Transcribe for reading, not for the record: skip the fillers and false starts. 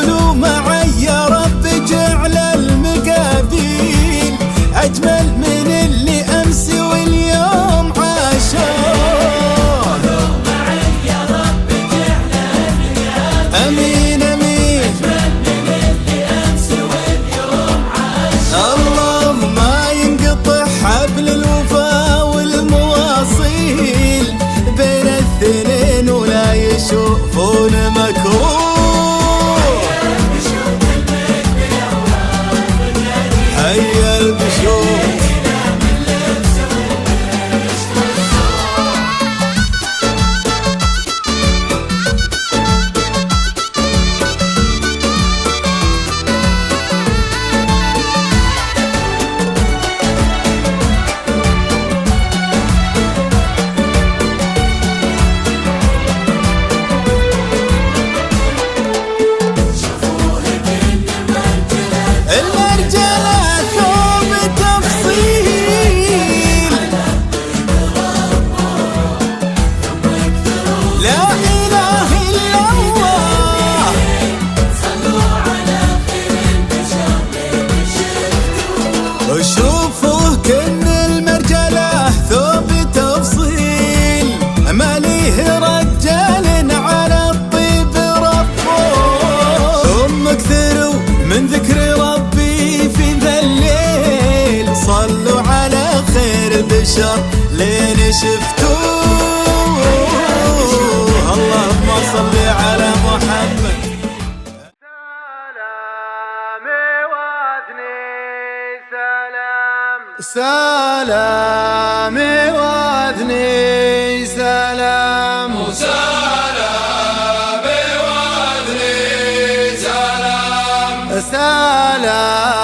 عاشوا معي يا رب جعل المقابيل أجمل من اللي أمس واليوم عاشوا معي يا رب جعل المقابيل أمين أمين أجمل من اللي أمس واليوم عاشوا الله ما ينقطع حبل الوفا والمواصيل بين الاثنين ولا يشوفون مكروه هيا البشوف لا إله إلا الله صلوا على خير البشر اللي شوفوه كن المرجلة ثوب تفصيل ما ليه رجال على الطيب ربه ثم اكثروا من ذكر ربي في ذا الليل صلوا على خير البشر لين شفتوه اللهم صل على محمد سلامي واذني سلام سلامي واذني سلام سلام